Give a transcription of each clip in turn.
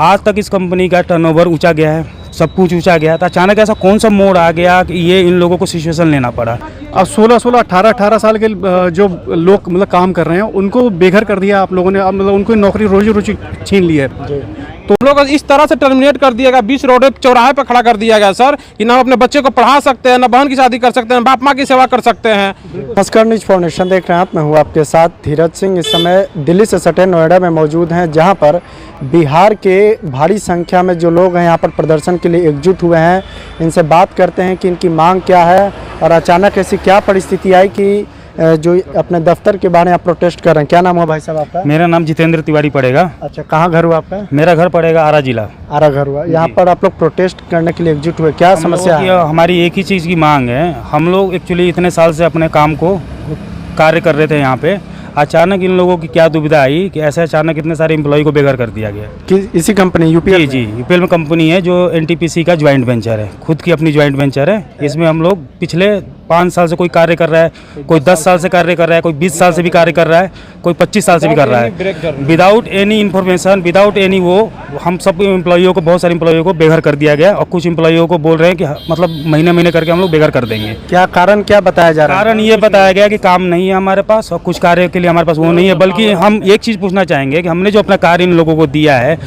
आज तक इस कंपनी का टर्नओवर ऊंचा गया है, सब कुछ ऊंचा गया था। अचानक ऐसा कौन सा मोड़ आ गया कि ये इन लोगों को सिचुएशन लेना पड़ा। अब 16-16, 18-18 साल के जो लोग मतलब काम कर रहे हैं उनको बेघर कर दिया आप लोगों ने। अब मतलब उनको नौकरी रोजी रोटी छीन ली है। तो लोग इस तरह से टर्मिनेट कर दिया गया, बीच रोड चौराहे पर खड़ा कर दिया गया सर, कि ना अपने बच्चे को पढ़ा सकते हैं, ना बहन की शादी कर सकते हैं, बाप माँ की सेवा कर सकते हैं। नमस्कार, न्यूज फाउंडेशन देख रहे हैं आप। मैं हूँ आपके साथ धीरज सिंह। इस समय दिल्ली से सटे नोएडा में मौजूद हैं, जहाँ पर बिहार के भारी संख्या में जो लोग हैं यहाँ पर प्रदर्शन के लिए एकजुट हुए हैं। इनसे बात करते हैं कि इनकी मांग क्या है और अचानक ऐसी क्या परिस्थिति आई कि जो अपने दफ्तर के बारे में आप प्रोटेस्ट कर रहे हैं। क्या नाम है भाई साहब आपका? मेरा नाम जितेंद्र तिवारी पड़ेगा। अच्छा, कहाँ घर हुआ आपका? मेरा घर पड़ेगा आरा जिला। आरा घर हुआ। यहाँ पर आप लोग प्रोटेस्ट करने के लिए एकजुट हुए, क्या समस्या है? हमारी एक ही चीज़ की मांग है। हम लोग एक्चुअली इतने साल से अपने काम को कार्य कर रहे थे यहाँ पे। अचानक इन लोगों की क्या दुविधा आई कि ऐसे अचानक इतने सारे एम्प्लॉय को बेघर कर दिया गया। कि इसी कंपनी यूपीएल? जी, यूपीएल में कंपनी है जो एनटीपीसी का ज्वाइंट वेंचर है, खुद की अपनी ज्वाइंट वेंचर है। इसमें हम लोग पिछले 5 साल से कोई कार्य कर रहा है, कोई 10 साल से कार्य कर रहा है, कोई 20 साल से भी कार्य कर रहा है, कोई 25 साल से भी कर रहा है। Without any information, without any वो हम सब एम्प्लॉइयों को, बहुत सारे एम्प्लॉइयों को बेघर कर दिया गया। और कुछ एम्प्लॉइयों को बोल रहे हैं कि मतलब महीने महीने करके हम लोग बेघर कर देंगे। क्या कारण क्या बताया जा रहा है? कारण ये बताया गया कि काम नहीं है हमारे पास और कुछ कार्य के लिए हमारे पास वो नहीं है। बल्कि हम एक चीज़ पूछना चाहेंगे कि हमने जो अपना कार्य इन लोगों को दिया है,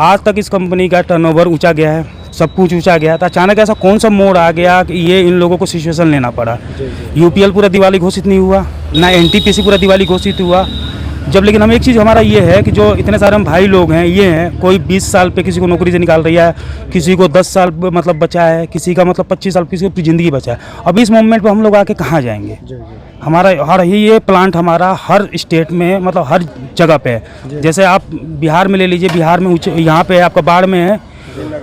आज तक इस कंपनी का टर्नओवर ऊंचा गया है, सब कुछ ऊंचा गया था। अचानक ऐसा कौन सा मोड़ आ गया कि ये इन लोगों को सिचुएशन लेना पड़ा। यूपीएल पूरा दिवाली घोषित नहीं हुआ, ना एनटीपीसी पूरा दिवाली घोषित हुआ जब। लेकिन हम एक चीज़ हमारा ये है कि जो इतने सारे हम भाई लोग हैं, ये हैं, कोई 20 साल पे किसी को नौकरी से निकाल रही है, किसी को 10 साल मतलब बचा है, किसी का मतलब 25 साल, किसी को ज़िंदगी बचा है। अब इस मोमेंट पर हम लोग आके कहाँ जाएंगे? हमारा हर ये प्लांट हमारा हर स्टेट में, मतलब हर जगह पे है। जैसे आप बिहार में ले लीजिए, बिहार में यहाँ पे आपका बाढ़ में है,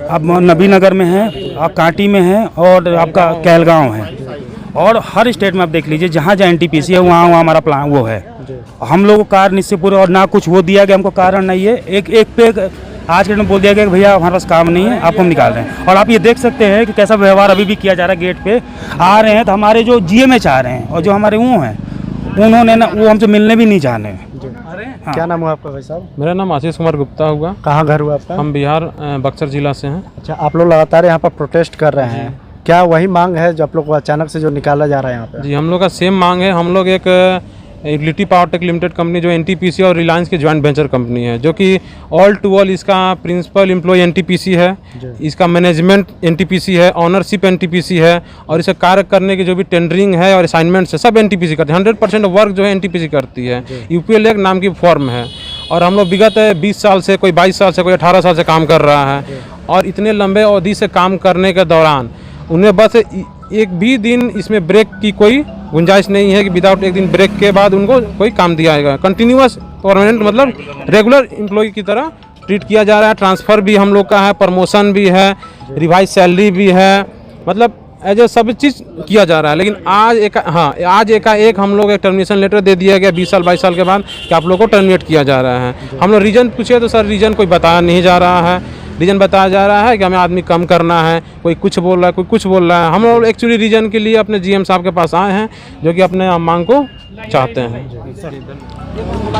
आप नबीनगर में है, आप कांटी में है और आपका कहलगांव है। और हर स्टेट में आप देख लीजिए, जहाँ जहाँ एनटीपीसी है वहाँ हमारा प्लान वो है। हम लोगों को कार्य निश्चित पूरे, और ना कुछ वो दिया गया हमको, कारण नहीं है। एक पे आज के दिन बोल दिया गया कि भैया हमारे पास काम नहीं है, आपको हम निकाल रहे हैं। और आप ये देख सकते हैं कि कैसा व्यवहार अभी भी किया जा रहा है। गेट पे आ रहे हैं तो हमारे जो जीएमएच आ रहे हैं और जो हमारे वो हैं, उन्होंने ना वो हमसे मिलने भी नहीं चाह रहे हैं। क्या नाम हुआ आपका भाई साहब? मेरा नाम आशीष कुमार गुप्ता हुआ। कहाँ घर हुआ आपका? हम बिहार बक्सर जिला से हैं। अच्छा, आप लोग लगातार यहाँ पर प्रोटेस्ट कर रहे हैं, क्या वही मांग है जो आप लोग को अचानक से जो निकाला जा रहा है यहाँ पे? जी, हम लोग का सेम मांग है। हम लोग एक utility power tech limited company जो एनटीपीसी और रिलायंस की ज्वाइंट वेंचर कंपनी है, जो कि ऑल टू ऑल इसका प्रिंसिपल एम्प्लॉय एनटीपीसी है, इसका मैनेजमेंट एनटीपीसी है, ऑनरशिप एनटीपीसी है, और इसे कार्य करने की जो भी टेंडरिंग है और असाइनमेंट्स है सब एनटीपीसी करती है। 100% वर्क जो है एनटीपीसी करती है। यूपीएल एक नाम की फॉर्म है। और हम लोग विगत 20 साल से, कोई 22 साल से, कोई 18 साल से काम कर रहा है। और इतने लंबे अवधि से काम करने के दौरान उन्हें बस एक भी दिन इसमें ब्रेक की कोई गुंजाइश नहीं है कि विदाउट एक दिन ब्रेक के बाद उनको कोई काम दिया जाएगा। कंटिन्यूअस परमानेंट मतलब रेगुलर एम्प्लॉय की तरह ट्रीट किया जा रहा है। ट्रांसफ़र भी हम लोग का है, प्रमोशन भी है, रिवाइज सैलरी भी है, मतलब एज ए सब चीज़ किया जा रहा है। लेकिन आज एकाएक हम लोग एक टर्मिनेशन लेटर दे दिया गया 20 साल 22 साल के बाद कि आप लोग को टर्मिनेट किया जा रहा है। हम लोग रीज़न पूछे तो सर रीज़न कोई बताया नहीं जा रहा है। रीज़न बताया जा रहा है कि हमें आदमी कम करना है, कोई कुछ बोल रहा है, कोई कुछ बोल रहा है। हम लोग एक्चुअली रीज़न के लिए अपने जीएम साहब के पास आए हैं, जो कि अपने मांग को चाहते हैं।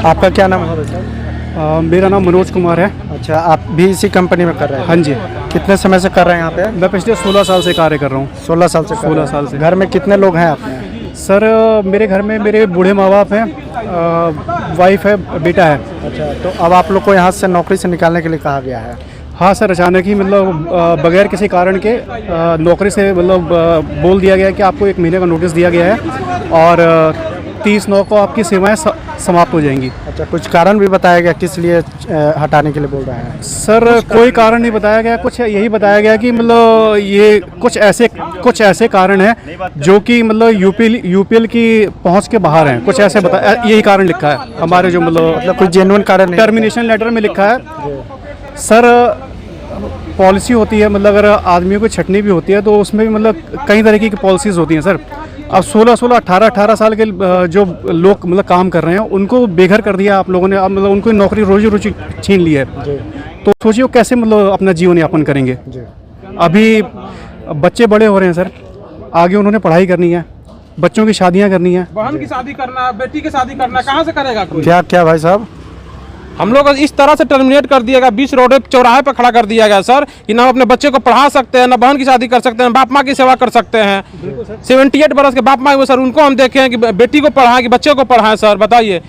आपका क्या नाम है सर? मेरा नाम मनोज कुमार है। अच्छा, आप भी इसी कंपनी में कर रहे हैं? हाँ जी। कितने समय से कर रहे हैं यहाँ पे? मैं पिछले 16 साल से कार्य कर रहा हूँ। 16 साल से? 16 साल से। घर में कितने लोग हैं आपने? सर मेरे घर में मेरे बूढ़े माँ बाप हैं, वाइफ है, बेटा है। अच्छा, तो अब आप लोग को यहाँ से नौकरी से निकालने के लिए कहा गया है? हाँ सर, अचानक ही मतलब बगैर किसी कारण के नौकरी से मतलब बोल दिया गया कि आपको 1 महीने का नोटिस दिया गया है और 30/9 को आपकी सेवाएं समाप्त हो जाएंगी। अच्छा, कुछ कारण भी बताया गया किस लिए हटाने के लिए बोल रहे हैं? सर कोई कारण नहीं बताया गया, कुछ यही बताया गया कि मतलब ये कुछ ऐसे कारण हैं जो कि मतलब यूपीएल की पहुंच के बाहर हैं, कुछ ऐसे यही कारण लिखा है हमारे जो मतलब कुछ जेन्युइन कारण टर्मिनेशन लेटर में लिखा है। सर पॉलिसी होती है, मतलब अगर आदमियों को छटनी भी होती है तो उसमें भी मतलब कई तरीके की पॉलिसीज़ होती हैं सर। अब 16-16, 18-18 साल के जो लोग मतलब काम कर रहे हैं उनको बेघर कर दिया आप लोगों ने। अब मतलब उनको नौकरी रोजी रोटी छीन ली है। तो सोचिए कैसे मतलब अपना जीवन यापन करेंगे। अभी बच्चे बड़े हो रहे हैं सर, आगे उन्होंने पढ़ाई करनी है, बच्चों की शादियाँ करनी है, बहन की शादी करना, बेटी की शादी करना, कहाँ से करेगा कोई? क्या क्या भाई साहब? हम लोग को इस तरह से टर्मिनेट कर दिया गया, बीच रोड चौराहे पर खड़ा कर दिया गया सर, कि ना अपने बच्चे को पढ़ा सकते हैं, ना बहन की शादी कर सकते हैं, बाप माँ की सेवा कर सकते हैं। 78 बरस के बाप माँ हुए सर, उनको हम देखे हैं कि बेटी को पढ़ाएं कि बच्चे को पढ़ाएं सर, बताइए।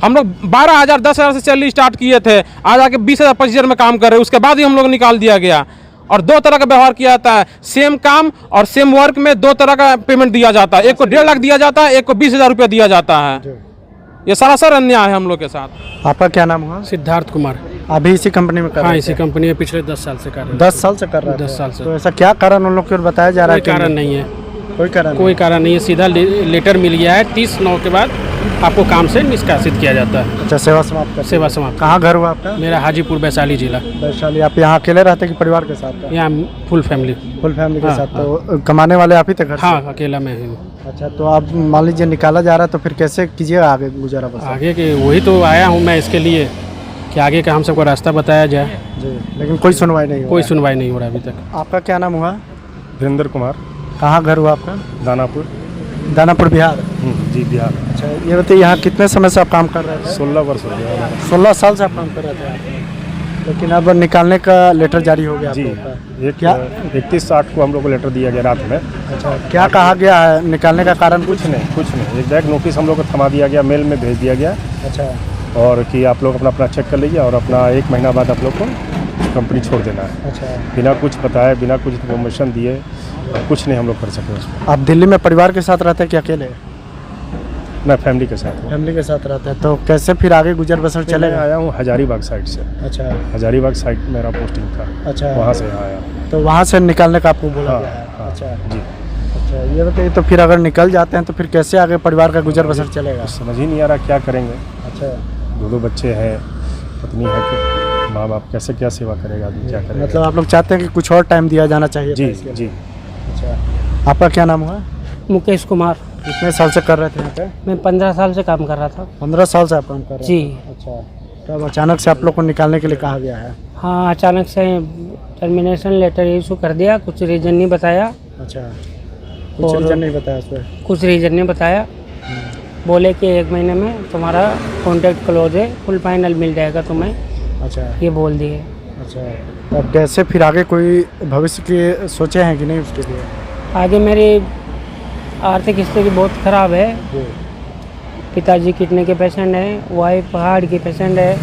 हम लोग 12,000 10,000 से सैलरी स्टार्ट किए थे, आज आके 20,000 25,000 में काम कर रहे हैं, उसके बाद ही हम लोग निकाल दिया गया। और 2 तरह का व्यवहार किया जाता है, सेम काम और सेम वर्क में 2 तरह का पेमेंट दिया जाता है, एक को 1.5 लाख दिया जाता है, एक को 20,000 रुपया दिया जाता है। ये सरासर अन्याय है हम लोग के साथ। आपका क्या नाम हुआ? सिद्धार्थ कुमार। अभी इसी कंपनी में कर हाँ, रहे इसी थे? कंपनी में पिछले 10 साल से कर रहे हैं। 10 साल से कर रहे थे? 10 साल से। तो ऐसा क्या कारण उन लोग को बताया जा रहा कोई है? कारण नहीं है, कोई कारण कोई कारण नहीं है, सीधा लेटर मिल गया है, 30/9 के बाद आपको काम से निष्कासित किया जाता है। अच्छा, सेवा समाप्त कर। सेवा समाप्त। कहाँ घर हुआ आपका? मेरा हाजीपुर वैशाली जिला। वैशाली। आप यहाँ अकेले रहते कि परिवार के साथ? यहाँ फुल फैमिली। फुल फैमिली के हाँ, साथ। तो कमाने वाले आप ही थे घर से? हाँ, अकेला मैं हूँ। अच्छा, तो आप मान लीजिए निकाला जा रहा है तो फिर कैसे कीजिएगा आगे गुजारा बसर? आगे के वही तो आया हूँ मैं इसके लिए कि आगे का हम सबको रास्ता बताया जाए। जी, लेकिन कोई सुनवाई नहीं हो कोई रहा है। सुनवाई नहीं हो रहा अभी तक। आपका क्या नाम हुआ? वीरेंद्र कुमार, कहाँ घर हुआ आपका? दानापुर। दानापुर, बिहार। जी, बिहार। अच्छा, ये बताइए यहाँ कितने समय से आप काम कर रहे थे? 16 वर्ष हो गया। 16 साल से आप काम कर रहे थे, लेकिन अब निकालने का लेटर जारी हो गया आप जी, लोगों का। एक क्या? 31/8 को हम लोग को लेटर दिया गया रात में। अच्छा, क्या कहा गया है निकालने का कारण? कुछ नहीं, एक बैग नोटिस हम लोग को थमा दिया गया, मेल में भेज दिया गया, अच्छा, और कि आप लोग अपना चेक कर लीजिए और अपना 1 महीना बाद आप लोग को कंपनी छोड़ देना है। अच्छा। बिना कुछ बताए, बिना कुछ इन्फॉर्मेशन दिए कुछ नहीं हम लोग कर सके उसमें। आप दिल्ली में परिवार के साथ रहते हैं कि अकेले? मैं फैमिली के साथ हूँ। फैमिली के साथ रहते हैं, तो कैसे फिर आगे गुजर बसर मैं चलेगा? आया हूँ हजारीबाग साइड से। अच्छा, हजारीबाग साइड मेरा पोस्टिंग था। अच्छा। वहाँ से आया हूँ। तो वहाँ से निकालने का आपको बोला हाँ, गया है? हाँ, अच्छा। जी। अच्छा, ये बताइए, तो फिर अगर निकल जाते हैं तो फिर कैसे आगे परिवार का गुजर बसर चलेगा? समझ ही नहीं आ रहा क्या करेंगे। अच्छा, 2 बच्चे हैं, पत्नी है, कि माँ बाप कैसे क्या सेवा करेगा आदमी, क्या करेगा। मतलब आप लोग चाहते हैं कि कुछ और टाइम दिया जाना चाहिए था जी इसके लिए? जी। अच्छा, आपका क्या नाम हुआ? मुकेश कुमार। कितने साल से कर रहे थे यहाँ पे? मैं 15 साल से काम कर रहा था। 15 साल से आप काम कर रहे जी। हैं? अच्छा, तो अब अचानक से आप लोग को निकालने के लिए कहा गया है? हाँ, अचानक से टर्मिनेशन लेटर इशू कर दिया, कुछ रीज़न नहीं बताया। अच्छा, कुछ और- रीजन नहीं बताया उसमें? कुछ रीज़न नहीं बताया, बोले कि 1 महीने में तुम्हारा कॉन्ट्रैक्ट क्लोज है, फुल फाइनल मिल जाएगा तुम्हें, अच्छा। ये बोल दिए। अच्छा, तो अब कैसे फिर आगे कोई भविष्य के सोचे हैं कि नहीं उसके लिए? आगे मेरी आर्थिक स्थिति बहुत ख़राब है, पिताजी किडनी के पेशेंट हैं, वाइफ हार्ट की पेशेंट है,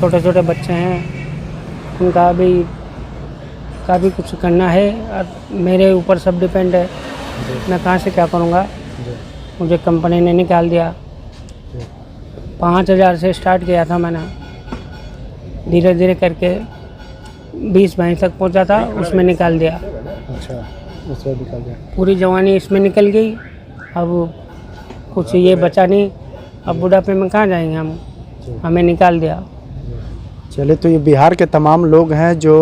छोटे छोटे बच्चे हैं, उनका भी कुछ करना है और मेरे ऊपर सब डिपेंड है। मैं कहाँ से क्या करूँगा? मुझे कंपनी ने निकाल दिया। 5,000 से स्टार्ट किया था मैंने, धीरे धीरे करके 20 महीने तक पहुँचा था, उसमें निकाल दिया। अच्छा, उसमें निकाल दिया। पूरी जवानी इसमें निकल गई, अब कुछ ये बचा नहीं, अब बुढ़ापे में कहाँ जाएंगे हम, हमें निकाल दिया। चलिए, तो ये बिहार के तमाम लोग हैं जो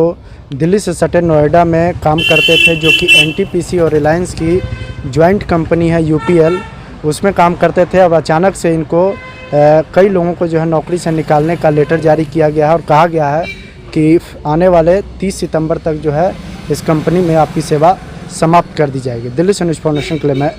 दिल्ली से सटे नोएडा में काम करते थे, जो कि एनटीपीसी और रिलायंस की जॉइंट कंपनी है यूपीएल, उसमें काम करते थे। अब अचानक से इनको कई लोगों को जो है नौकरी से निकालने का लेटर जारी किया गया है और कहा गया है कि आने वाले 30 सितंबर तक जो है इस कंपनी में आपकी सेवा समाप्त कर दी जाएगी। दिल्ली से न्यूज़ फाउंडेशन के लिए मैं